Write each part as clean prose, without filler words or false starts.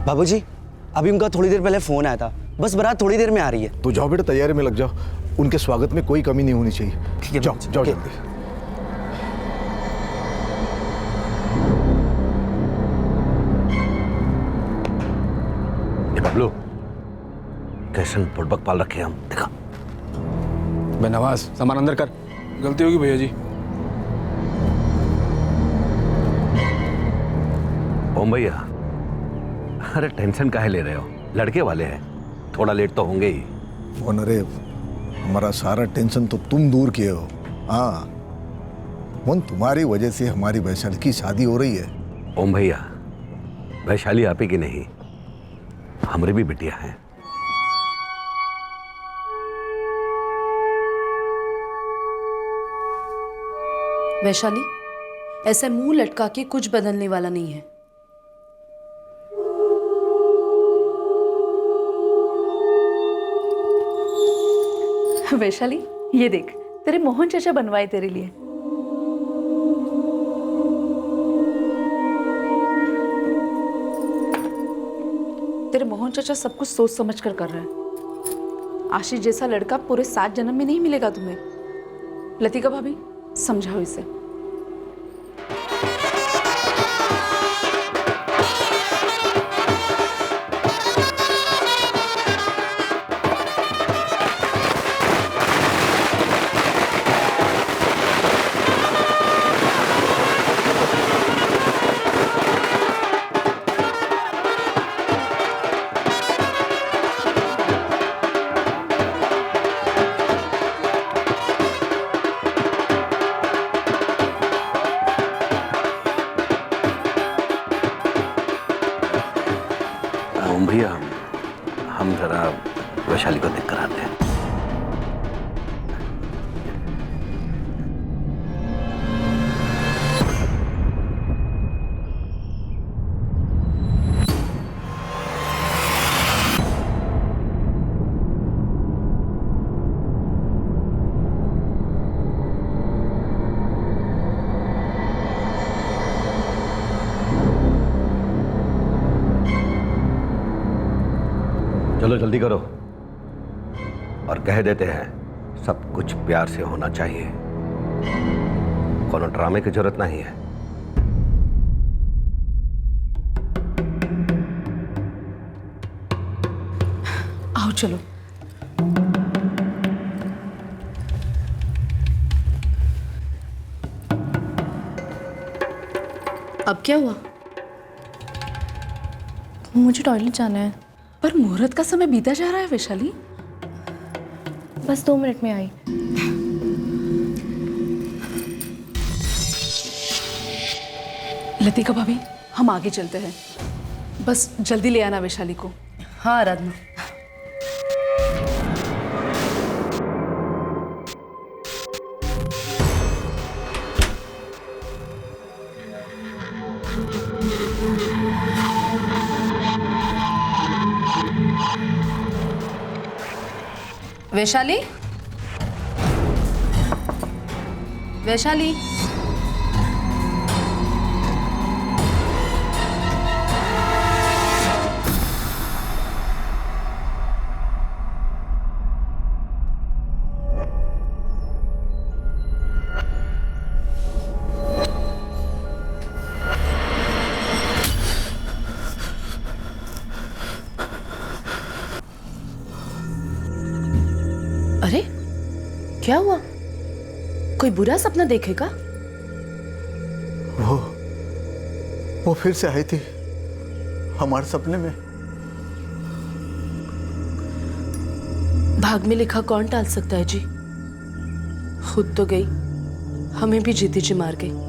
बाबूजी, अभी उनका थोड़ी देर पहले फोन आया था, बस बारात थोड़ी देर में आ रही है। तो जाओ बेटा, तैयारी में लग जाओ, उनके स्वागत में कोई कमी नहीं होनी चाहिए। ठीक है, जाओ जाओ जल्दी। ये बबलू कैसन बुड़बक पाल रखे हम, देखा। बे नवाज, सामान अंदर कर। गलती होगी भैया जी। ओम भैया, अरे टेंशन काहे ले रहे हो, लड़के वाले हैं, थोड़ा लेट तो होंगे ही। मोहन, अरे हमारा सारा टेंशन तो तुम दूर किए हो। हाँ मोहन, तुम्हारी वजह से हमारी वैशाली की शादी हो रही है। ओम भैया, वैशाली आप ही की नहीं, हमारी भी बिटिया हैं। वैशाली, ऐसे मुंह लटका के कुछ बदलने वाला नहीं है। वैशाली, ये देख, तेरे मोहन चाचा बनवाए तेरे लिए। तेरे मोहन चाचा सब कुछ सोच समझ कर रहे हैं। आशीष जैसा लड़का पूरे 7 जन्म में नहीं मिलेगा तुम्हें। लतिका भाभी, समझाओ इसे। ओम भैया, हम जरा वैशाली को देख कर आते हैं। चलो जल्दी करो, और कह देते हैं सब कुछ प्यार से होना चाहिए, कोनो ड्रामे की जरूरत नहीं है। आओ चलो। अब क्या हुआ? मुझे टॉयलेट जाना है। पर मुहूर्त का समय बीता जा रहा है वैशाली। बस 2 मिनट में आई। लतिका भाभी, हम आगे चलते हैं, बस जल्दी ले आना वैशाली को। हाँ आराधना। वैशाली, वैशाली, अरे क्या हुआ? कोई बुरा सपना देखेगा? वो फिर से आई थी हमारे सपने में। भाग में लिखा कौन टाल सकता है जी? खुद तो गई, हमें भी जीती जी मार गई।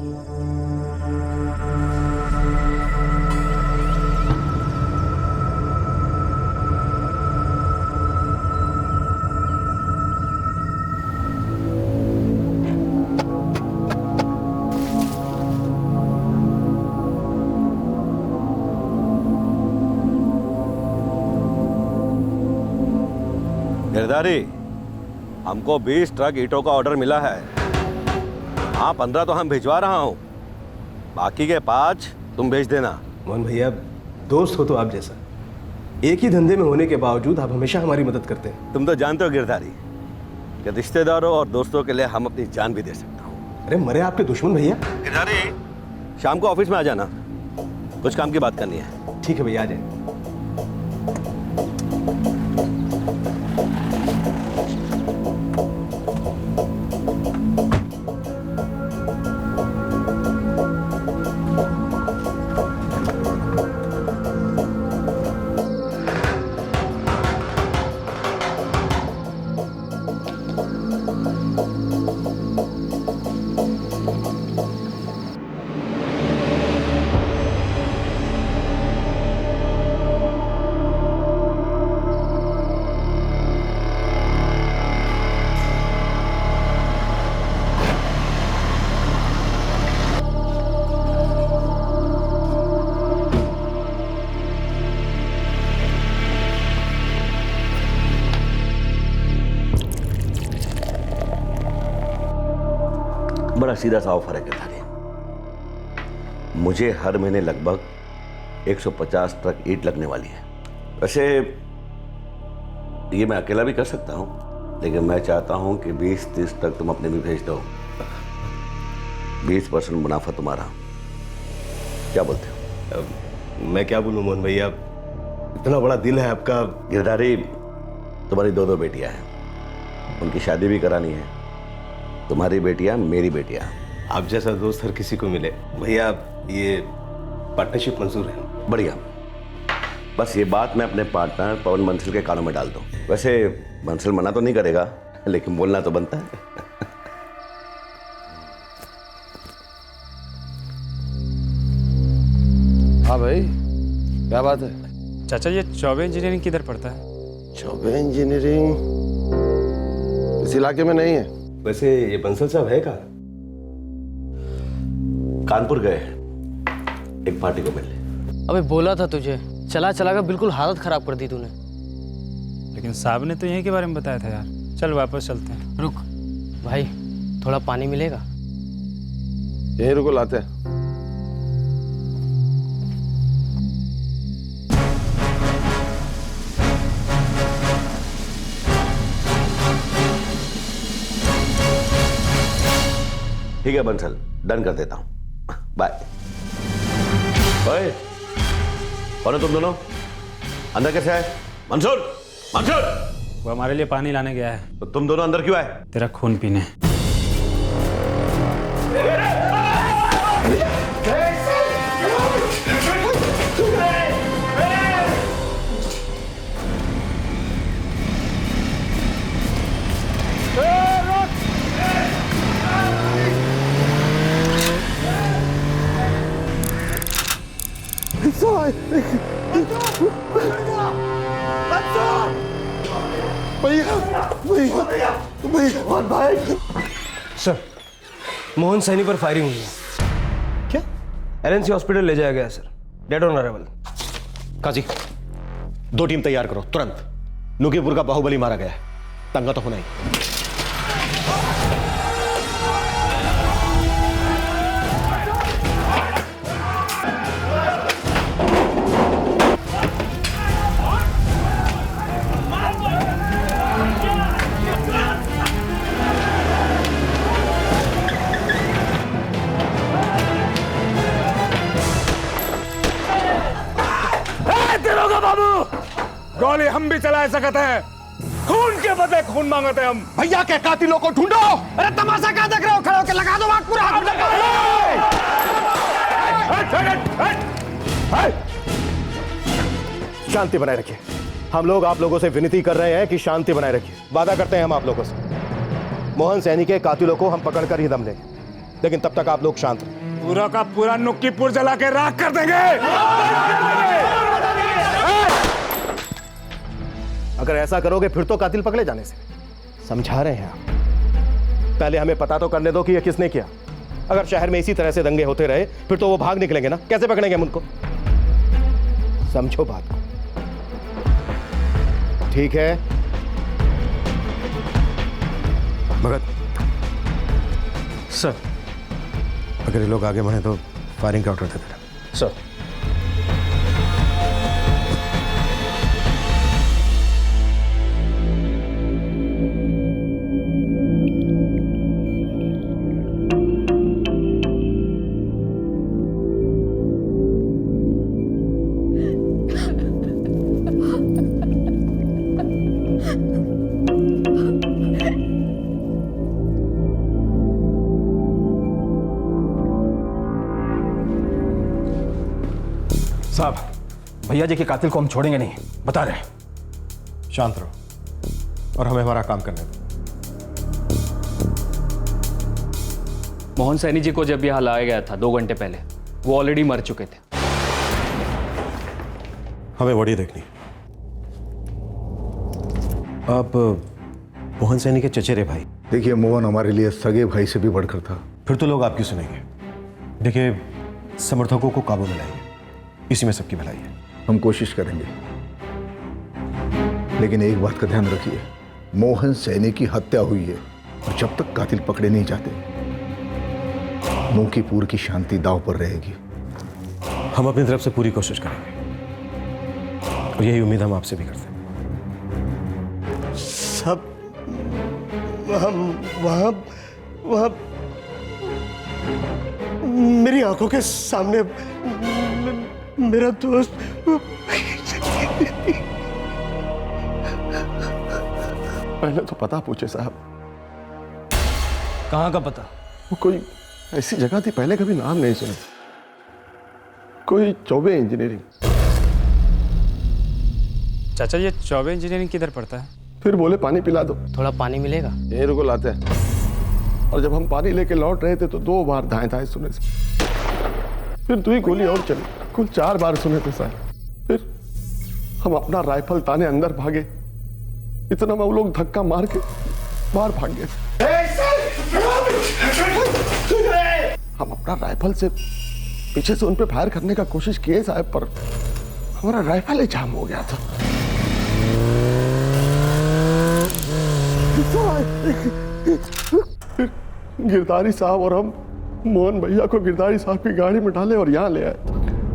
गिरधारी, हमको 20 ट्रक ईंटों का ऑर्डर मिला है। हाँ, 15 तो हम भिजवा रहा हूँ, बाकी के 5 तुम भेज देना। मोहन भैया, दोस्त हो तो आप जैसा। एक ही धंधे में होने के बावजूद आप हमेशा हमारी मदद करते हैं। तुम तो जानते हो गिरधारी कि रिश्तेदारों और दोस्तों के लिए हम अपनी जान भी दे सकते हो। अरे मरे आपके दुश्मन भैया। गिरधारी, शाम को ऑफिस में आ जाना, कुछ काम की बात करनी है। ठीक है भैया, आ जाए। बड़ा सीधा सा ऑफर है गिरधारी। मुझे हर महीने लगभग 150 ट्रक ईंट लगने वाली है। वैसे ये मैं अकेला भी कर सकता हूं, लेकिन मैं चाहता हूं कि 20-30 ट्रक तुम अपने भी भेज दो। 20% मुनाफा तुम्हारा। क्या बोलते हो? मैं क्या बोलूं मोहन भैया, इतना बड़ा दिल है आपका। गिरधारी, तुम्हारी 2 बेटियां हैं, उनकी शादी भी करानी है। तुम्हारी बेटियां मेरी बेटियां। आप जैसा दोस्त हर किसी को मिले भैया, ये पार्टनरशिप मंजूर है। बढ़िया। बस ये बात मैं अपने पार्टनर पवन बंसल के कानों में डाल दूं। वैसे बंसल मना तो नहीं करेगा, लेकिन बोलना तो बनता है। हाँ भाई, क्या बात है? चाचा, ये चौबे इंजीनियरिंग किधर पड़ता है? चौबे इंजीनियरिंग इस इलाके में नहीं है। वैसे ये बंसल साहब है कहाँ? कानपुर गए हैं एक पार्टी को मिलने। अबे बोला था तुझे, चला चला कर बिल्कुल हालत खराब कर दी तूने। लेकिन साहब ने तो यहीं के बारे में बताया था यार। चल वापस चलते हैं। रुक भाई, थोड़ा पानी मिलेगा? यहीं रुको, लाते हैं। ठीक है बंसल, डन कर देता हूं। बाय। ओए, कौन है तुम दोनों? अंदर कैसे आए? मंसूर, मंसूर! वो हमारे लिए पानी लाने गया है। तो तुम दोनों अंदर क्यों आए? तेरा खून पीने। सर, मोहन सैनी पर फायरिंग हुई है। क्या? एलएनसी हॉस्पिटल ले जाया गया sir, dead on arrival. Kazi, 2 team तैयार करो तुरंत। लुकीपुर का बाहुबली मारा गया है, दंगा तो होना ही। गोली हम भी चला सकते हैं, खून के बदले खून मांगते हम। भैया के कातिलों को ढूंढो। अरे तमाशा क्या देख रहे हो? खड़े होकर लगा दो आग पूरा। शांति बनाए रखिए। हम लोग आप लोगों से विनती कर रहे हैं कि शांति बनाए रखिए। वादा करते हैं हम आप लोगों से, मोहन सैनी के कातिलों को हम पकड़कर ही दम लेंगे, लेकिन तब तक आप लोग शांत रहिए। पूरा का पूरा नुक्कीपुर जला के राख कर देंगे। अगर ऐसा करोगे फिर तो कातिल पकड़े जाने से। समझा रहे हैं आप? पहले हमें पता तो करने दो कि यह किसने किया। अगर शहर में इसी तरह से दंगे होते रहे फिर तो वो भाग निकलेंगे ना, कैसे पकड़ेंगे हम उनको? समझो बात को। ठीक है भगत? सर, अगर ये लोग आगे बढ़े तो फायरिंग का ऑर्डर दे देना। सर। साहब, भैया जी के कातिल को हम छोड़ेंगे नहीं, बता रहे हैं। शांत रहो और हमें हमारा काम करने दो। मोहन सैनी जी को जब यहाँ लाया गया था 2 घंटे पहले, वो ऑलरेडी मर चुके थे। हमें बॉडी देखनी। आप मोहन सैनी के चचेरे भाई। देखिए मोहन हमारे लिए सगे भाई से भी बढ़कर था। फिर तो लोग आपकी सुनेंगे। देखिए, समर्थकों को काबू में लाइए, इसी में सबकी भलाई है। हम कोशिश करेंगे, लेकिन एक बात का ध्यान रखिए, मोहन सैनी की हत्या हुई है और जब तक कातिल पकड़े नहीं जाते मोकीपुर की शांति दांव पर रहेगी। हम अपनी तरफ से पूरी कोशिश करेंगे और यही उम्मीद हम आपसे भी करते हैं। सब वहां वहां मेरी आंखों के सामने मेरा दोस्त पहले तो पता पूछे साहब। कहाँ का पता? वो कोई ऐसी जगह थी, पहले कभी नाम नहीं सुना, कोई चौबे इंजीनियरिंग। चाचा ये चौबे इंजीनियरिंग किधर पड़ता है? फिर बोले पानी पिला दो। थोड़ा पानी मिलेगा? यहीं रुको लाते हैं। और जब हम पानी लेके लौट रहे थे तो 2 बार धाए धाए सुने से, फिर 2 गोली और चली, कुल 4 बार सुने थे साहब। फिर हम अपना राइफल ताने अंदर भागे, इतना में वो लोग धक्का मार के बाहर भाग गए। हम अपना राइफल से पीछे से उन पे फायर करने का कोशिश किए साहब, पर हमारा राइफल ही जाम हो गया था। गिरधारी साहब और हम मोहन भैया को गिरधारी साहब की गाड़ी में डाले और यहाँ ले आए,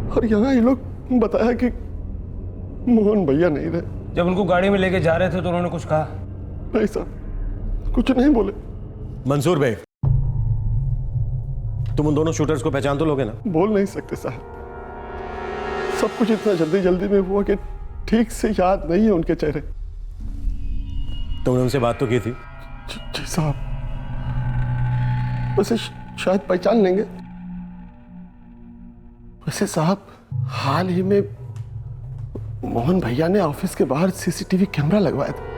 और यहाँ ये लोग बताया कि मोहन भैया नहीं रहे। जब उनको गाड़ी में लेके जा रहे थे तो उन्होंने कुछ कहा? नहीं साहब, कुछ नहीं बोले। मंसूर भाई, तुम उन दोनों शूटर्स को पहचान तो लोगे ना? बोल नहीं सकते साहब, सब कुछ इतना जल्दी जल्दी में हुआ कि ठीक से याद नहीं है उनके चेहरे। तुमने उनसे बात तो की थी? जी साहब, वैसे शायद पहचान लेंगे। वैसे साहब, हाल ही में मोहन भैया ने ऑफिस के बाहर सीसीटीवी कैमरा लगवाया था।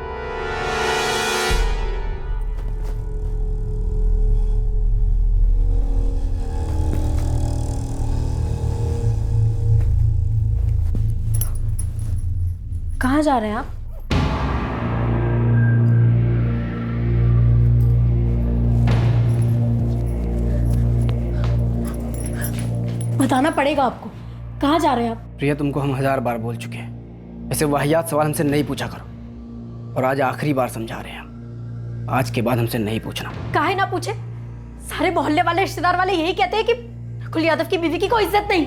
कहाँ जा रहे हैं आप? बताना पड़ेगा आपको, कहाँ जा रहे हैं आप? प्रिया, तुमको हम 1000 बार बोल चुके हैं, ऐसे वाहियात सवाल हमसे नहीं पूछा करो। और आज आखिरी बार समझा रहे हैं, आज के बाद हमसे नहीं पूछना। काहे ना पूछे? सारे मोहल्ले वाले रिश्तेदार वाले यही कहते हैं कि नकुल यादव की बीवी की कोई इज्जत नहीं।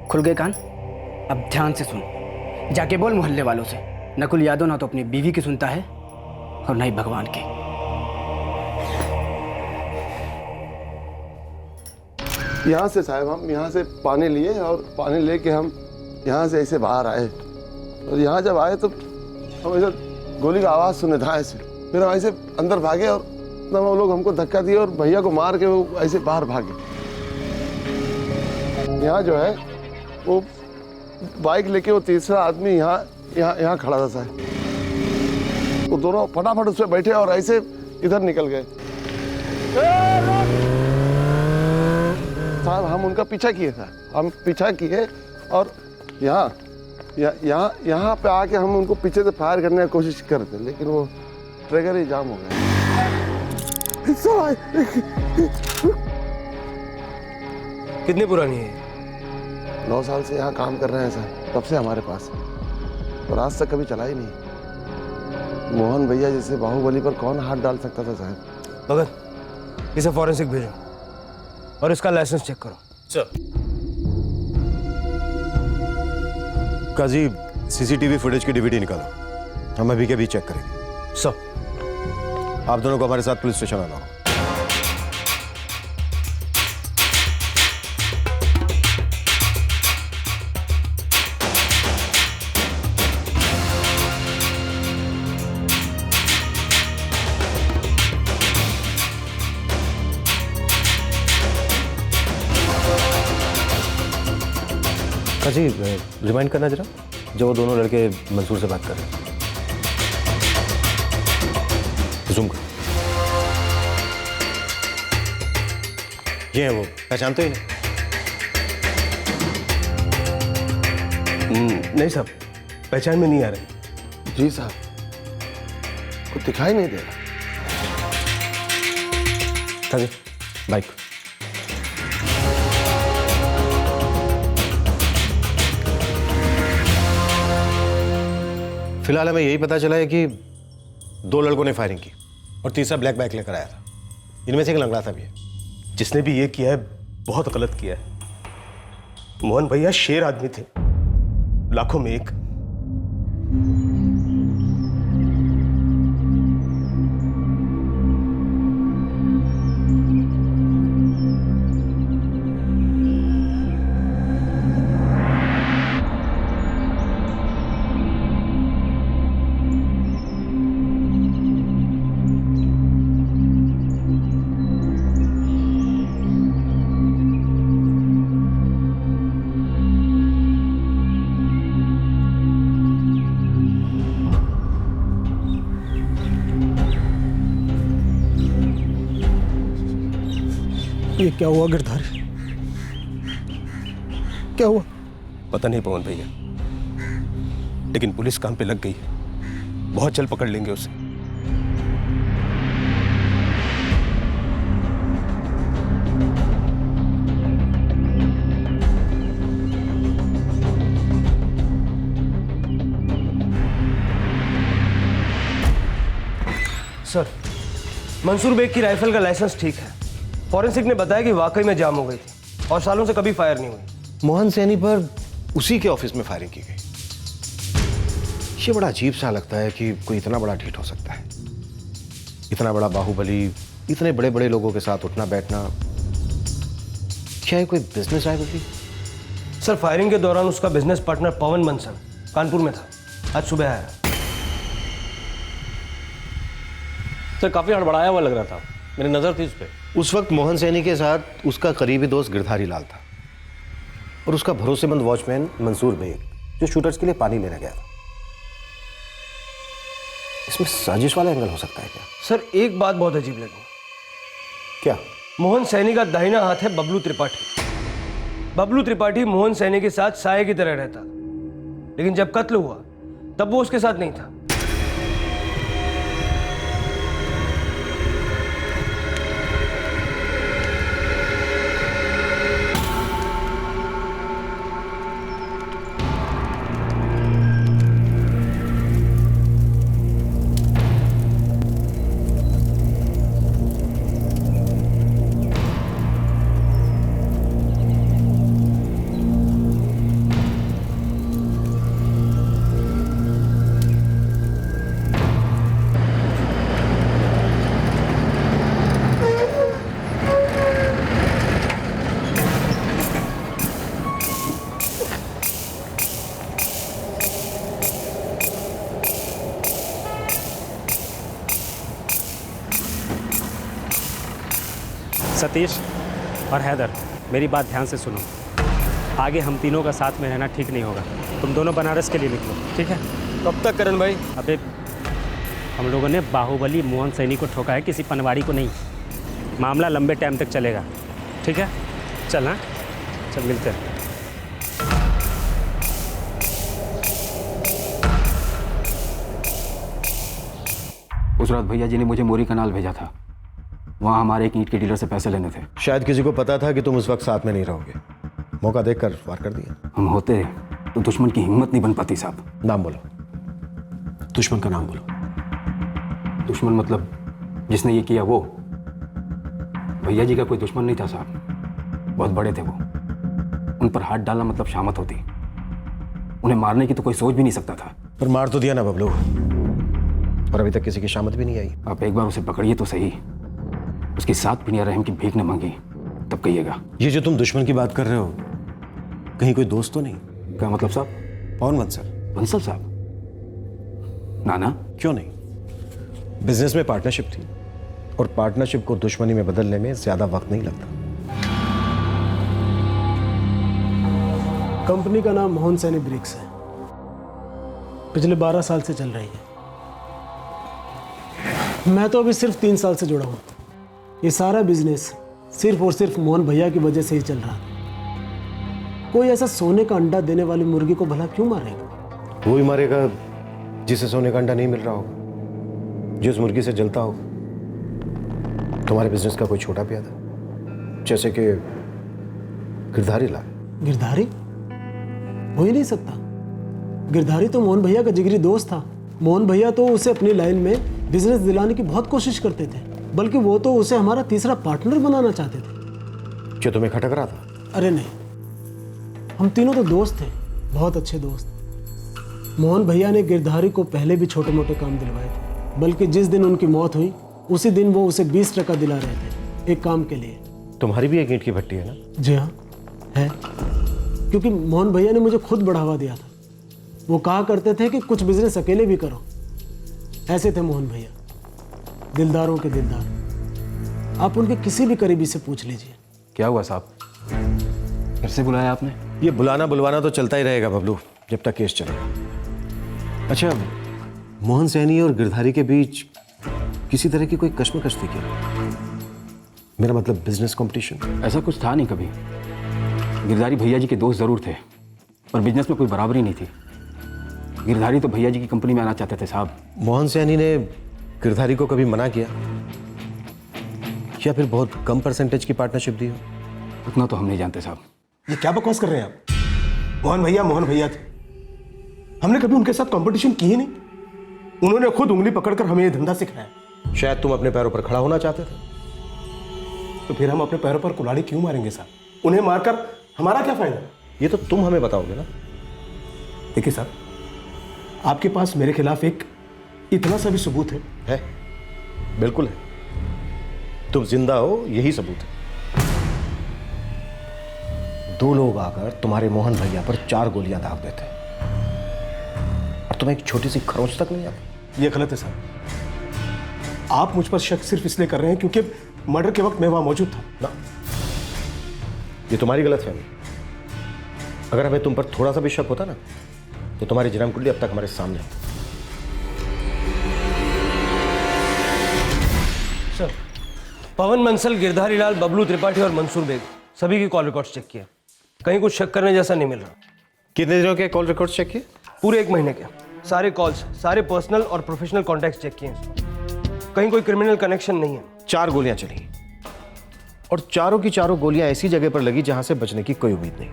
खुल गए कान? अब ध्यान से सुन, जाके बोल मोहल्ले वालों से, नकुल यादव ना तो अपनी बीवी की सुनता है और ना ही भगवान की। यहाँ से साहब, हम यहाँ से पानी लिए और पानी लेके हम यहाँ से ऐसे बाहर आए, और यहाँ जब आए तो हम ऐसे गोली का आवाज़ सुने था ऐसे, फिर हम ऐसे अंदर भागे और तब वो लोग हमको धक्का दिए और भैया को मार के वो ऐसे बाहर भागे। यहाँ जो है वो बाइक लेके वो तीसरा आदमी यहाँ खड़ा था साहब, वो दोनों फटाफट उस पर बैठे और ऐसे इधर निकल गए। साहब हम उनका पीछा किए था, हम पीछा किए और यहाँ पे आके हम उनको पीछे से फायर करने की कोशिश करते, लेकिन वो ट्रिगर ही जाम हो गया। कितनी पुरानी है? 9 साल से यहाँ काम कर रहे हैं सर, तब से हमारे पास, और आज तक कभी चला ही नहीं। मोहन भैया जैसे बाहुबली पर कौन हाथ डाल सकता था साहब। भगत, इसे फॉरेंसिक भेजो और इसका लाइसेंस चेक करो। सर। काजी, सीसीटीवी फुटेज की डीवीडी निकालो, हम अभी के अभी चेक करेंगे। सर, आप दोनों को हमारे साथ पुलिस स्टेशन आना होगा। जी रिमाइंड करना जरा, जो वो दोनों लड़के मंसूर से बात कर रहे हैं। जूम करो। ये है वो, पहचानते ही नहीं? नहीं साहब, पहचान में नहीं आ रहे। जी साहब, कुछ दिखाई नहीं दे रहा। हाँ जी, बाइक। फिलहाल हमें यही पता चला है कि 2 लड़कों ने फायरिंग की और तीसरा ब्लैक बाइक लेकर आया था। इनमें से एक लंगड़ा था भी है। जिसने भी ये किया है बहुत गलत किया है। मोहन भैया शेर आदमी थे, लाखों में एक। ये क्या हुआ गिरधारी? क्या हुआ? पता नहीं पवन भैया, लेकिन पुलिस काम पे लग गई है। बहुत जल्द पकड़ लेंगे उसे। सर, मंसूर बेग की राइफल का लाइसेंस ठीक है। फॉरेंसिक ने बताया कि वाकई में जाम हो गई थी और सालों से कभी फायर नहीं हुई। मोहन सैनी पर उसी के ऑफिस में फायरिंग की गई। ये बड़ा अजीब सा लगता है कि कोई इतना बड़ा ढीठ हो सकता है। इतना बड़ा बाहुबली, इतने बड़े बड़े लोगों के साथ उठना बैठना। क्या ये कोई बिजनेस राइवलरी? सर, फायरिंग के दौरान उसका बिजनेस पार्टनर पवन बंसल कानपुर में था। आज सुबह आया। सर काफी हड़बड़ाया हुआ लग रहा था, मेरी नजर थी उस पर। उस वक्त मोहन सैनी के साथ उसका करीबी दोस्त गिरधारी लाल था और उसका भरोसेमंद वॉचमैन मंसूर बेग, जो शूटर्स के लिए पानी लेने गया था। इसमें साजिश वाला एंगल हो सकता है क्या? सर, एक बात बहुत अजीब लगी। क्या? मोहन सैनी का दाहिना हाथ है बबलू त्रिपाठी। बबलू त्रिपाठी मोहन सैनी के साथ साये की तरह रहता, लेकिन जब कत्ल हुआ तब वो उसके साथ नहीं था। सतीश और हैदर, मेरी बात ध्यान से सुनो। आगे हम तीनों का साथ में रहना ठीक नहीं होगा। तुम दोनों बनारस के लिए निकलो, ठीक है? कब तक करण भाई? अबे, हम लोगों ने बाहुबली मोहन सैनी को ठोका है, किसी पनवाड़ी को नहीं। मामला लंबे टाइम तक चलेगा, ठीक है? चल, हाँ, चल मिलते हैं। उस रात भैया जी ने मुझे मोरी कनाल भेजा था। वहाँ हमारे एक ईंट के डीलर से पैसे लेने थे। शायद किसी को पता था कि तुम उस वक्त साथ में नहीं रहोगे। मौका देखकर वार कर दिया। हम होते तो दुश्मन की हिम्मत नहीं बन पाती साहब। नाम बोलो, दुश्मन का नाम बोलो। दुश्मन मतलब जिसने ये किया वो? भैया जी का कोई दुश्मन नहीं था साहब, बहुत बड़े थे वो। उन पर हाथ डालना मतलब शामत होती। उन्हें मारने की तो कोई सोच भी नहीं सकता था। पर मार तो दिया ना बबलू, और अभी तक किसी की शामत भी नहीं आई। आप एक बार उसे पकड़िए तो सही। उसकी 7 पिनिया रहम की भीख न मांगी, तब कहिएगा। ये जो तुम दुश्मन की बात कर रहे हो, कहीं कोई दोस्त तो नहीं? क्या मतलब साहब? पवन बंसल? बंसल साहब? नाना। क्यों नहीं? बिजनेस में पार्टनरशिप थी, और पार्टनरशिप को दुश्मनी में बदलने में ज्यादा वक्त नहीं लगता। कंपनी का नाम मोहन सैनी ब्रिक्स है। पिछले 12 साल से चल रही है। मैं तो अभी सिर्फ 3 साल से जुड़ा हूँ। ये सारा बिजनेस सिर्फ और सिर्फ मोहन भैया की वजह से ही चल रहा था। कोई ऐसा सोने का अंडा देने वाली मुर्गी को भला क्यों मारेगा? वो ही मारेगा जिसे सोने का अंडा नहीं मिल रहा हो, जिस मुर्गी से जलता हो। तुम्हारे बिजनेस का कोई छोटा प्यादा, जैसे कि गिरधारी लाल। गिरधारी? हो ही नहीं सकता। गिरधारी तो मोहन भैया का जिगरी दोस्त था। मोहन भैया तो उसे अपनी लाइन में बिजनेस दिलाने की बहुत कोशिश करते थे, बल्कि वो तो उसे हमारा तीसरा पार्टनर बनाना चाहते थे। जो तुम्हें खटक रहा था? अरे नहीं, हम तीनों तो दोस्त थे, बहुत अच्छे दोस्त। मोहन भैया ने गिरधारी को पहले भी छोटे मोटे काम दिलवाए थे, बल्कि जिस दिन उनकी मौत हुई उसी दिन वो उसे 20 टका दिला रहे थे एक काम के लिए। तुम्हारी भी एक ईंट की भट्टी है ना? जी हाँ है, क्योंकि मोहन भैया ने मुझे खुद बढ़ावा दिया था। वो कहा करते थे कि कुछ बिजनेस अकेले भी करो। ऐसे थे मोहन भैया, दिलदारों के दिलदार। आप उनके किसी भी करीबी से पूछ लीजिए। क्या हुआ साहब, फिर से बुलाया आपने? ये बुलाना बुलवाना तो चलता ही रहेगा बबलू, जब तक केस चलेगा। अच्छा, मोहन सैनी और गिरधारी के बीच किसी तरह की कोई कश्मकश थी क्या? मेरा मतलब बिजनेस कंपटीशन? ऐसा कुछ था नहीं कभी। गिरधारी भैया जी के दोस्त जरूर थे, पर बिजनेस में कोई बराबरी नहीं थी। गिरधारी तो भैया जी की कंपनी में आना चाहते थे साहब। मोहन सैनी ने गिरधारी को कभी मना किया, या फिर बहुत कम परसेंटेज की पार्टनरशिप दी हो? उतना तो हम नहीं जानते साहब। ये क्या बकवास कर रहे हैं आप? मोहन भैया थे। हमने कभी उनके साथ कंपटीशन की ही नहीं। उन्होंने खुद उंगली पकड़कर हमें ये धंधा सिखाया। शायद तुम अपने पैरों पर खड़ा होना चाहते थे। तो फिर हम अपने पैरों पर कुल्हाड़ी क्यों मारेंगे साहब? उन्हें मारकर हमारा क्या फायदा? ये तो तुम हमें बताओगे ना। देखिए साहब, आपके पास मेरे खिलाफ एक इतना सा भी सबूत है? बिल्कुल है। तुम जिंदा हो, यही सबूत है। 2 लोग आकर तुम्हारे मोहन भैया पर 4 गोलियां दाग देते, और तुम्हें एक छोटी सी खरोंच तक नहीं आती। ये गलत है साहब। आप मुझ पर शक सिर्फ इसलिए कर रहे हैं क्योंकि मर्डर के वक्त मैं वहां मौजूद था ना। ये तुम्हारी गलतफहमी। अगर हमें तुम पर थोड़ा सा भी शक होता ना, तो तुम्हारी जन्म कुंडली अब तक हमारे सामने है। सर, पवन मंसल, गिरधारी लाल, बबलू त्रिपाठी और मंसूर बेग सभी की कॉल रिकॉर्ड्स चेक किए। कहीं कुछ शक करने जैसा नहीं मिल रहा। कितने दिनों के कॉल रिकॉर्ड्स चेक किए? पूरे 1 महीने के सारे कॉल्स, सारे पर्सनल और प्रोफेशनल कॉन्टैक्ट्स चेक किए। कहीं कोई क्रिमिनल कनेक्शन नहीं है। 4 गोलियां चली, और चारों की चारों गोलियां ऐसी जगह पर लगी जहां से बचने की कोई उम्मीद नहीं।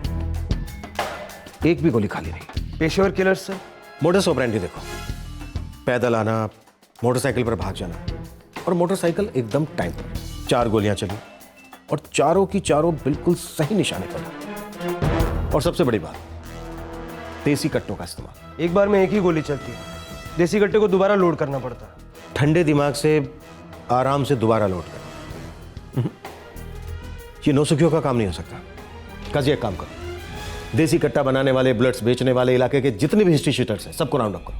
एक भी गोली खाली नहीं। पेशेवर किलर्स से मोडस ऑपरेंडी देखो। पैदल आना, मोटरसाइकिल पर भाग जाना, और मोटरसाइकिल एकदम टाइम पर। 4 गोलियां चली, और चारों की चारों बिल्कुल सही निशाने पर। और सबसे बड़ी बात, देसी कट्टों का इस्तेमाल। एक बार में एक ही गोली चलती है। देसी कट्टे को दोबारा लोड करना पड़ता है। ठंडे दिमाग से आराम से दोबारा लोड करना, ये नौसुखियों का काम नहीं हो सकता। काजी एक काम करो, देसी कट्टा बनाने वाले, बुलेट्स बेचने वाले इलाके के जितने भी हिस्ट्री शीटर्स हैं, सबको राउंड अप करो।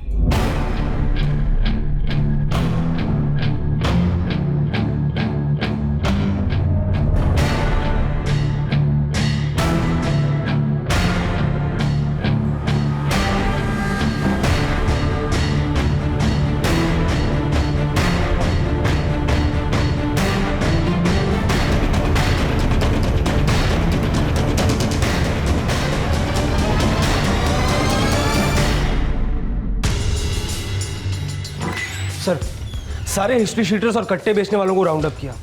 सर, सारे हिस्ट्री शीटर्स और कट्टे बेचने वालों को राउंड अप किया,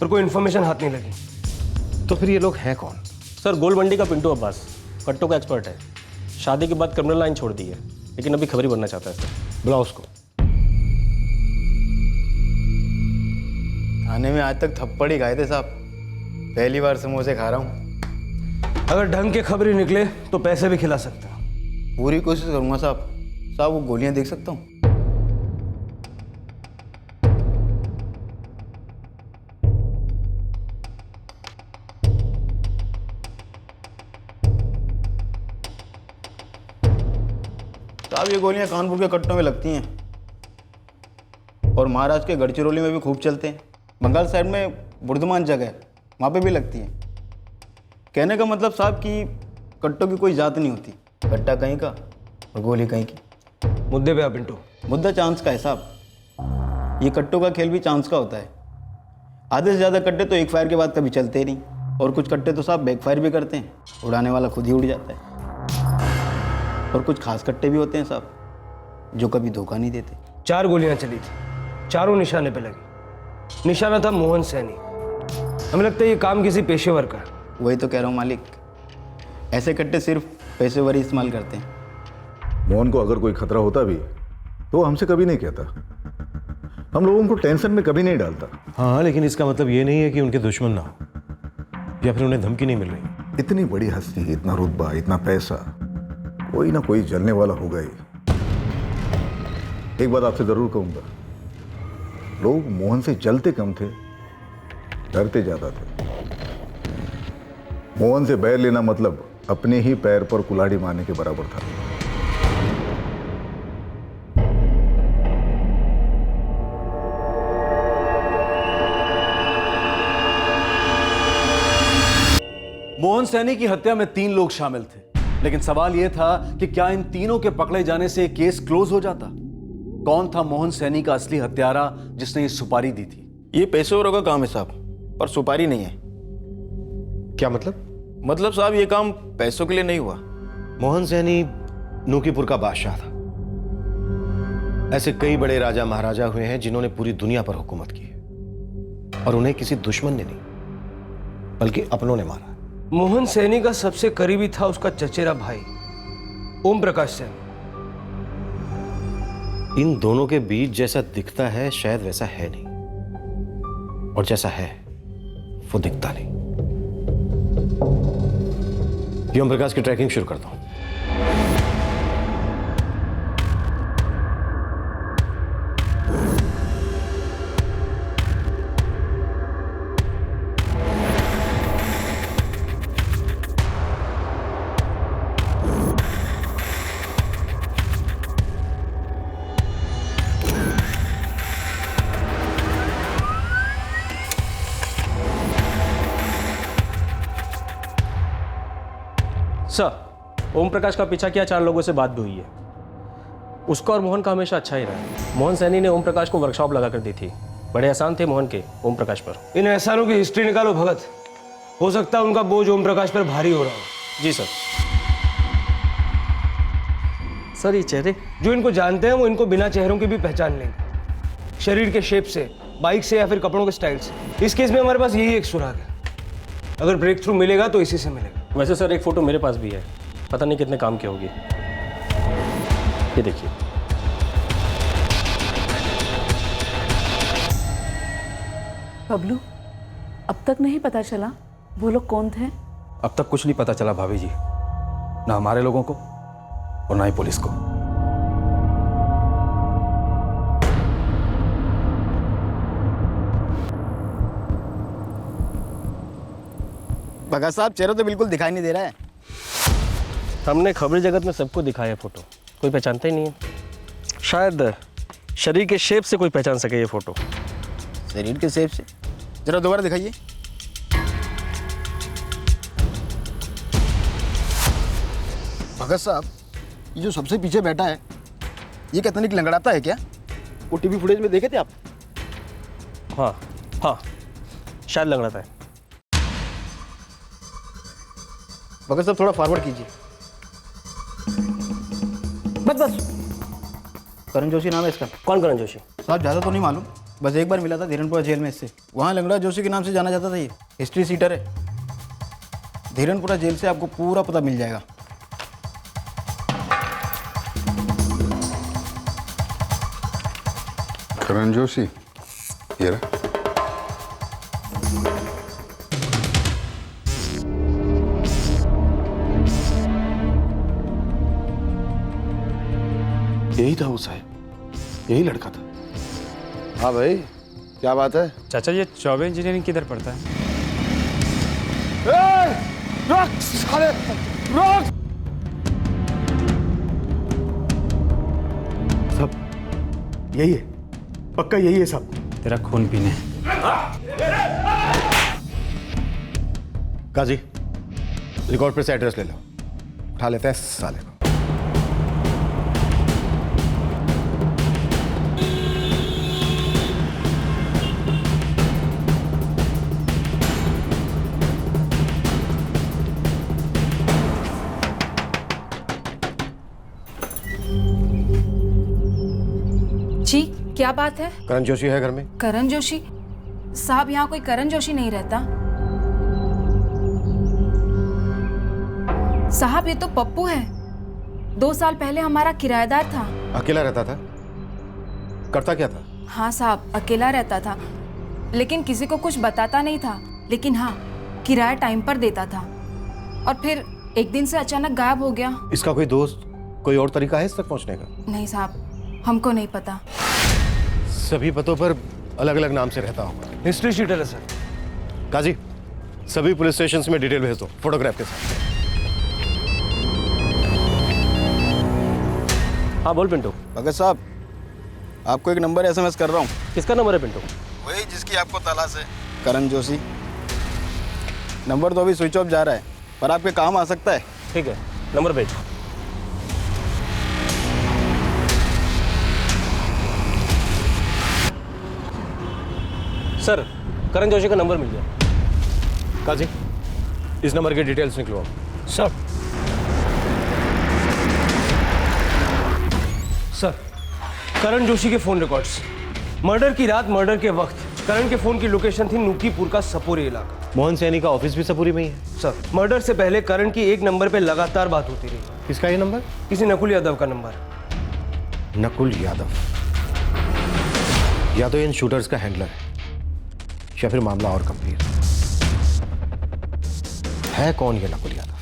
पर कोई इन्फॉर्मेशन हाथ नहीं लगी। तो फिर ये लोग हैं कौन? सर, गोल मंडी का पिंटू अब्बास कट्टों का एक्सपर्ट है। शादी के बाद क्रिमिनल लाइन छोड़ दी है, लेकिन अभी खबरी बनना चाहता है सर। बुलाओ उसको। थाने में आज तक थप्पड़ ही खाए थे साहब। पहली बार समोसे खा रहा हूँ। अगर ढंग के खबरें निकले तो पैसे भी खिला सकता। पूरी कोशिश करूंगा साहब। साहब, वो गोलियां देख सकता हूँ? साहब, ये गोलियां कानपुर के कट्टों में लगती हैं, और महाराष्ट्र के गढ़चिरौली में भी खूब चलते हैं। बंगाल साइड में बुर्दमान जगह है, वहाँ पे भी लगती हैं। कहने का मतलब साहब कि कट्टों की कोई जात नहीं होती, कट्टा कहीं का और गोली कहीं की। मुद्दे पे आ पिंटू। मुद्दा चांस का है साहब। ये कट्टों का खेल भी चांस का होता है। आधे से ज़्यादा कट्टे तो एक फायर के बाद कभी चलते ही नहीं, और कुछ कट्टे तो साहब बैक फायर भी करते हैं, उड़ाने वाला खुद ही उड़ जाता है। और कुछ खास कट्टे भी होते हैं साहब जो कभी धोखा नहीं देते। 4 गोलियां चली थी, चारों निशाने पे लगी। निशाना था मोहन सैनी। हमें लगता है ये काम किसी पेशेवर का है। वही तो कह रहा हूँ मालिक, ऐसे कट्टे सिर्फ पेशेवर ही इस्तेमाल करते हैं। मोहन को अगर कोई खतरा होता भी तो वो हमसे कभी नहीं कहता, हम लोगों को टेंशन में कभी नहीं डालता। हाँ, लेकिन इसका मतलब ये नहीं है कि उनके दुश्मन ना हो या फिर उन्हें धमकी नहीं मिल रही। इतनी बड़ी हस्ती, इतना रुतबा, इतना पैसा, कोई ना कोई जलने वाला होगा ही। एक बात आपसे जरूर कहूंगा, लोग मोहन से जलते कम थे, डरते ज्यादा थे। मोहन से बैर लेना मतलब अपने ही पैर पर कुल्हाड़ी मारने के बराबर था। मोहन सैनी की हत्या में 3 लोग शामिल थे, लेकिन सवाल यह था कि क्या इन तीनों के पकड़े जाने से केस क्लोज हो जाता? कौन था मोहन सैनी का असली हत्यारा जिसने ये सुपारी दी थी? ये पेशेवरों का काम है साहब, पर सुपारी नहीं है। क्या मतलब? मतलब साहब ये काम पैसों के लिए नहीं हुआ। मोहन सैनी नूकीपुर का बादशाह था। ऐसे कई बड़े राजा महाराजा हुए हैं जिन्होंने पूरी दुनिया पर हुकूमत की है, और उन्हें किसी दुश्मन ने नहीं बल्कि अपनों ने मारा। मोहन सैनी का सबसे करीबी था उसका चचेरा भाई ओम प्रकाश सैनी। इन दोनों के बीच जैसा दिखता है शायद वैसा है नहीं, और जैसा है वो दिखता नहीं। ओम प्रकाश की ट्रैकिंग शुरू करता हूं। सर, ओम प्रकाश का पीछा किया, 4 लोगों से बात भी हुई है। उसका और मोहन का हमेशा अच्छा ही रहा। मोहन सैनी ने ओम प्रकाश को वर्कशॉप लगा कर दी थी। बड़े एहसान थे मोहन के ओम प्रकाश पर। इन एहसानों की हिस्ट्री निकालो भगत, हो सकता है उनका बोझ ओम प्रकाश पर भारी हो रहा हो। जी सर। सर ये चेहरे जो इनको जानते हैं वो इनको बिना चेहरों के भी पहचान लेंगे, शरीर के शेप से, बाइक से या फिर कपड़ों के स्टाइल से। इस केस में हमारे पास यही एक सुराग है, अगर ब्रेक थ्रू मिलेगा तो इसी से मिलेगा। वैसे सर एक फोटो मेरे पास भी है, पता नहीं कितने काम की होगी। ये देखिए। बबलू, अब तक नहीं पता चला वो लोग कौन थे? अब तक कुछ नहीं पता चला भाभी जी, ना हमारे लोगों को और ना ही पुलिस को। भगत साहब चेहरा तो बिल्कुल दिखाई नहीं दे रहा है। हमने खबरी जगत में सबको दिखाया फोटो, कोई पहचानता ही नहीं है। शायद शरीर के शेप से कोई पहचान सके ये फोटो। शरीर के शेप से? जरा दोबारा दिखाइए। भगत साहब, ये जो सबसे पीछे बैठा है ये क्या तनिक लंगड़ाता है क्या? वो टीवी फुटेज में देखे थे आप? हाँ हाँ, शायद लग रहा था। भगत साहब थोड़ा फॉरवर्ड कीजिए। बस बस। करण जोशी नाम है इसका। कौन करण जोशी? साहब ज़्यादा तो नहीं मालूम, बस एक बार मिला था धीरनपुरा जेल में इससे। वहाँ लंगड़ा जोशी के नाम से जाना जाता था। ये हिस्ट्री सीटर है। धीरनपुरा जेल से आपको पूरा पता मिल जाएगा। करण जोशी, ये रहा। यही था वो साहब, यही लड़का था। हाँ भाई, क्या बात है? चाचा ये चौबे इंजीनियरिंग किधर पड़ता है? रोक साले, रोक! सब यही है, पक्का यही है सब। तेरा खून पीने। काजी, रिकॉर्ड पे से एड्रेस ले लो। उठा लेते हैं साले को। जी क्या बात है? करण जोशी है घर में? करण जोशी साहब, यहाँ कोई करण जोशी नहीं रहता साहब। ये तो पप्पू है, 2 साल पहले हमारा किराएदार था। अकेला रहता था? करता क्या था? हाँ साहब, अकेला रहता था, लेकिन किसी को कुछ बताता नहीं था। लेकिन हाँ, किराया टाइम पर देता था और फिर एक दिन से अचानक गायब हो गया। इसका कोई दोस्त, कोई और तरीका है इस तक पहुंचने का? नहीं साहब, हमको नहीं पता। सभी पतों पर अलग अलग नाम से रहता होगा। हिस्ट्री शीटर है सर। काजी, सभी पुलिस स्टेशन में डिटेल भेज दो, फोटोग्राफ के साथ। हाँ बोल पिंटू। भगत साहब, आपको एक नंबर SMS कर रहा हूँ। किसका नंबर है पिंटू? वही जिसकी आपको तलाश है, करण जोशी। नंबर तो अभी स्विच ऑफ जा रहा है, पर आपके काम आ सकता है। ठीक है, नंबर भेज। सर, करण जोशी का नंबर मिल गया। काजी, इस नंबर की डिटेल्स निकलवाओ। सर करण जोशी के फोन रिकॉर्ड्स। मर्डर की रात, मर्डर के वक्त करण के फोन की लोकेशन थी नुकीपुर का सपुरी इलाका। मोहन सैनी का ऑफिस भी सपुरी में ही है? सर, मर्डर से पहले करण की एक नंबर पे लगातार बात होती रही। किसका ये नंबर? किसी नकुल यादव का नंबर। नकुल यादव? या तो इन शूटर्स का हैंडलर है या फिर मामला और गंभीर है। कौन ये नकुल यादव?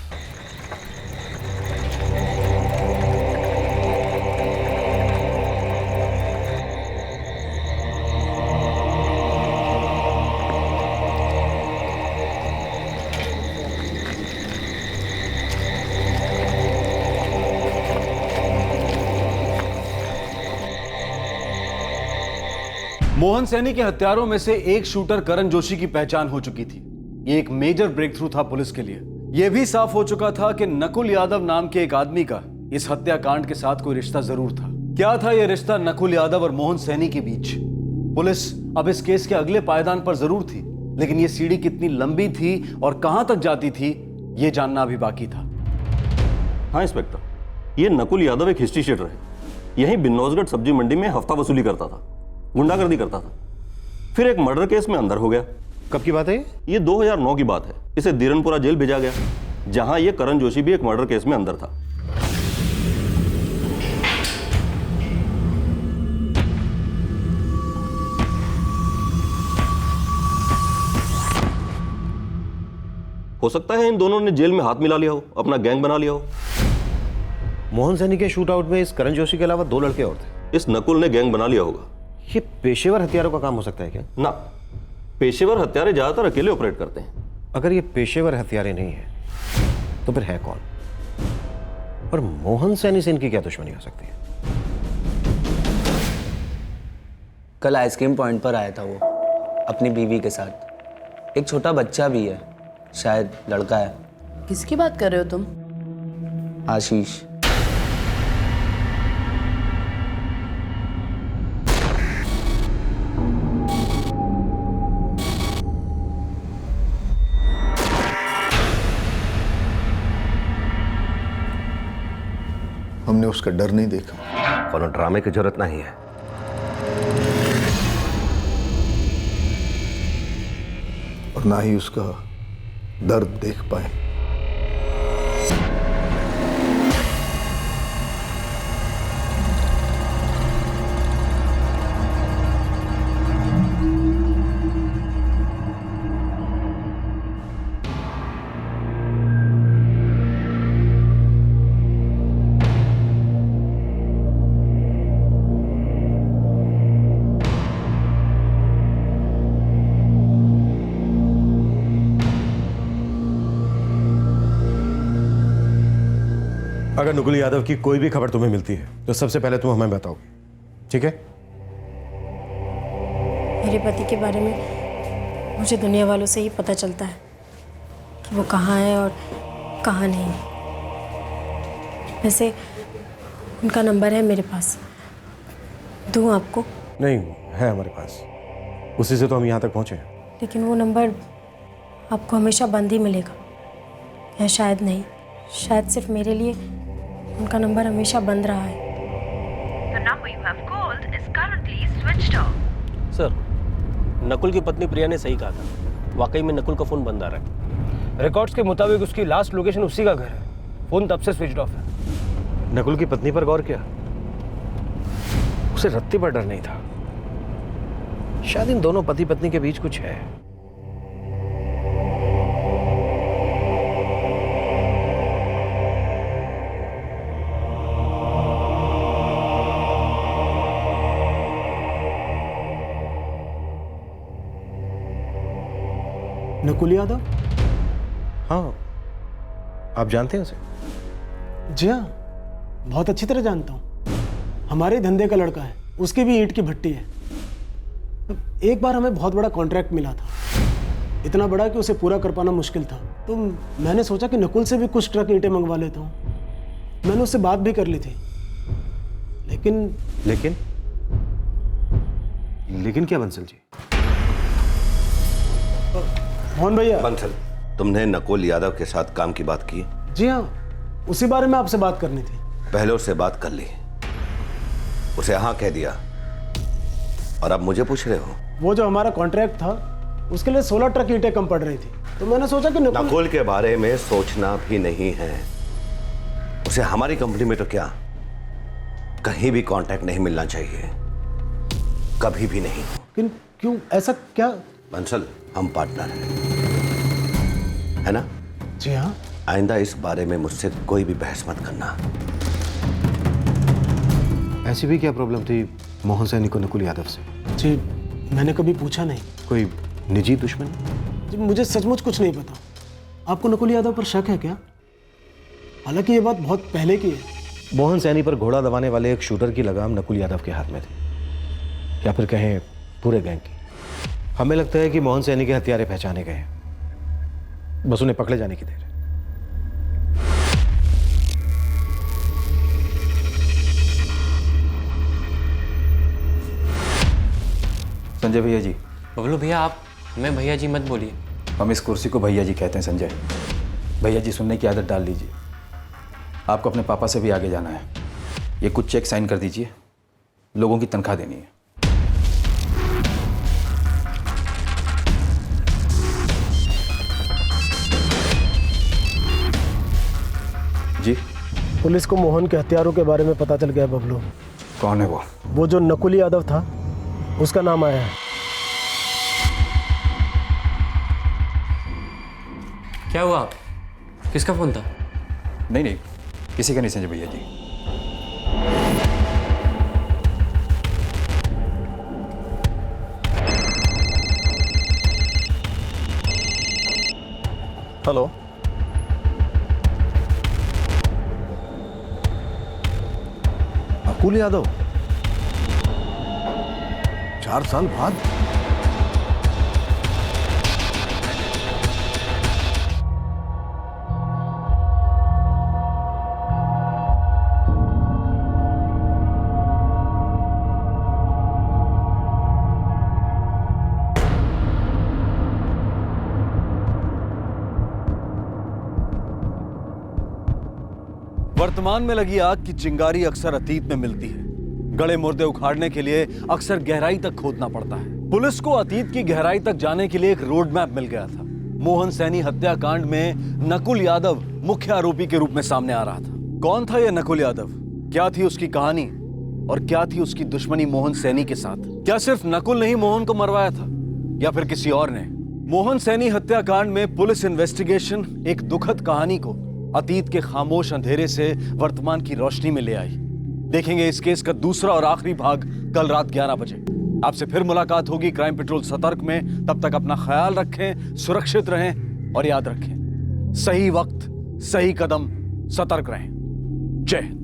मोहन सैनी के हत्यारों में से एक शूटर करण जोशी की पहचान हो चुकी थी। ये एक मेजर ब्रेक थ्रू था पुलिस के लिए। यह भी साफ हो चुका था कि नकुल यादव नाम के एक आदमी का इस हत्याकांड के साथ कोई रिश्ता जरूर था। क्या था यह रिश्ता नकुल यादव और मोहन सैनी के बीच? पुलिस अब इस केस के अगले पायदान पर जरूर थी, लेकिन यह सीढ़ी कितनी लंबी थी और कहां तक जाती थी, यह जानना अभी बाकी था। हाँ इंस्पेक्टर, ये नकुल यादव एक हिस्ट्री शीटर है। यहीं बिन्नौजगढ़ सब्जी मंडी में हफ्ता वसूली करता था, गुंडागर्दी करता था, फिर एक मर्डर केस में अंदर हो गया। कब की बात है ये? 2009 की बात है। इसे धीरनपुरा जेल भेजा गया, जहां ये करण जोशी भी एक मर्डर केस में अंदर था। हो सकता है इन दोनों ने जेल में हाथ मिला लिया हो, अपना गैंग बना लिया हो। मोहन सैनी के शूट आउट में इस करण जोशी के अलावा 2 लड़के और थे। इस नकुल ने गैंग बना लिया होगा। ये पेशेवर हथियारों का काम हो सकता है क्या? ना, पेशेवर हत्यारे ज्यादातर अकेले ऑपरेट करते हैं। अगर ये पेशेवर हत्यारे नहीं है तो फिर है कौन? और मोहन सैनी से इनकी क्या दुश्मनी हो सकती है? कल आइसक्रीम पॉइंट पर आया था वो अपनी बीवी के साथ। एक छोटा बच्चा भी है, शायद लड़का है। किसकी बात कर रहे हो तुम? आशीष। हमने उसका डर नहीं देखा। कोनो ड्रामे की जरूरत नहीं है। और ना ही उसका दर्द देख पाए। अगर नकुल यादव की कोई भी खबर तुम्हें मिलती है तो सबसे पहले तुम हमें बताओगे, ठीक है? मेरे पति के बारे में मुझे दुनिया वालों से ही पता चलता है कि वो कहाँ है और कहाँ नहीं। वैसे उनका नंबर है मेरे पास, दूँ आपको? नहीं है हमारे पास, उसी से तो हम यहाँ तक पहुँचे हैं। लेकिन वो नंबर आपको हमेशा बंद ही मिलेगा, या शायद नहीं, शायद सिर्फ मेरे लिए उनका नंबर हमेशा बंद रहा है। सर, नकुल की पत्नी प्रिया ने सही कहा था, वाकई में नकुल का फ़ोन बंद आ रहा है। रिकॉर्ड्स के मुताबिक उसकी लास्ट लोकेशन उसी का घर है, फ़ोन तब से स्विच ऑफ है। नकुल की पत्नी पर गौर किया? उसे रत्ती पर डर नहीं था। शायद इन दोनों पति पत्नी के बीच कुछ है। नकुल यादव? हाँ, आप जानते हैं उसे? जी हाँ, बहुत अच्छी तरह जानता हूँ। हमारे धंधे का लड़का है, उसकी भी ईंट की भट्टी है। एक बार हमें बहुत बड़ा कॉन्ट्रैक्ट मिला था, इतना बड़ा कि उसे पूरा कर पाना मुश्किल था। तो मैंने सोचा कि नकुल से भी कुछ ट्रक ईंटें मंगवा लेता हूँ। मैंने उससे बात भी कर ली थी, लेकिन क्या बंसल जी? मोहन भैया। बंसल, तुमने नकुल यादव के साथ काम की बात की? जी हाँ, उसी बारे में आपसे बात करनी थी। पहले उससे बात कर ली, उसे हाँ कह दिया, और अब मुझे पूछ रहे हो? वो जो हमारा कॉन्ट्रैक्ट था, उसके लिए 16 ट्रक ईंटें कम पड़ रही थी, तो मैंने सोचा कि नकुल के बारे में सोचना भी नहीं है। उसे हमारी कंपनी में तो क्या, कहीं भी कांटेक्ट नहीं मिलना चाहिए, कभी भी नहीं। लेकिन क्यों, ऐसा क्या? बंसल, हम पार्टनर हैं, है ना? जी हाँ। आइंदा इस बारे में मुझसे कोई भी बहस मत करना। ऐसी भी क्या प्रॉब्लम थी मोहन सैनी को नकुल यादव से? जी, मैंने कभी पूछा नहीं। कोई निजी दुश्मन? जी, मुझे सचमुच कुछ नहीं पता। आपको नकुल यादव पर शक है क्या? हालांकि ये बात बहुत पहले की है। मोहन सैनी पर घोड़ा दबाने वाले एक शूटर की लगाम नकुल यादव के हाथ में थी, या फिर कहें पूरे गैंग की। हमें लगता है कि मोहन सैनी के हत्यारे पहचाने गए हैं, बस उन्हें पकड़े जाने की देर है। संजय भैया जी। बबलू भैया, आप मैं भैया जी मत बोलिए। हम इस कुर्सी को भैया जी कहते हैं संजय। भैया जी सुनने की आदत डाल लीजिए। आपको अपने पापा से भी आगे जाना है। ये कुछ चेक साइन कर दीजिए, लोगों की तनख्वाह देनी है। जी? पुलिस को मोहन के हत्यारों के बारे में पता चल गया बबलू। कौन है वो? वो जो नकुल यादव था, उसका नाम आया है। क्या हुआ? किसका फोन था? नहीं, किसी का नहीं संजय भैया जी। हेलो, नकुल यादव 4 साल बाद? वर्तमान में लगी आग की चिंगारी अक्सर अतीत में मिलती है। गड़े मुर्दे उखाड़ने के लिए अक्सर गहराई तक खोदना पड़ता है। पुलिस को अतीत की गहराई तक जाने के लिए एक रोड मैप मिल गया था। मोहन सैनी हत्याकांड में नकुल यादव मुख्य आरोपी के रूप में सामने आ रहा था। कौन था यह नकुल यादव? क्या थी उसकी कहानी और क्या थी उसकी दुश्मनी मोहन सैनी के साथ? क्या सिर्फ नकुल ने ही मोहन को मरवाया था या फिर किसी और ने? मोहन सैनी हत्याकांड में पुलिस इन्वेस्टिगेशन एक दुखद कहानी को अतीत के खामोश अंधेरे से वर्तमान की रोशनी में ले आई। देखेंगे इस केस का दूसरा और आखिरी भाग कल रात 11 बजे। आपसे फिर मुलाकात होगी क्राइम पेट्रोल सतर्क में। तब तक अपना ख्याल रखें, सुरक्षित रहें और याद रखें, सही वक्त सही कदम, सतर्क रहें। जय हिंद।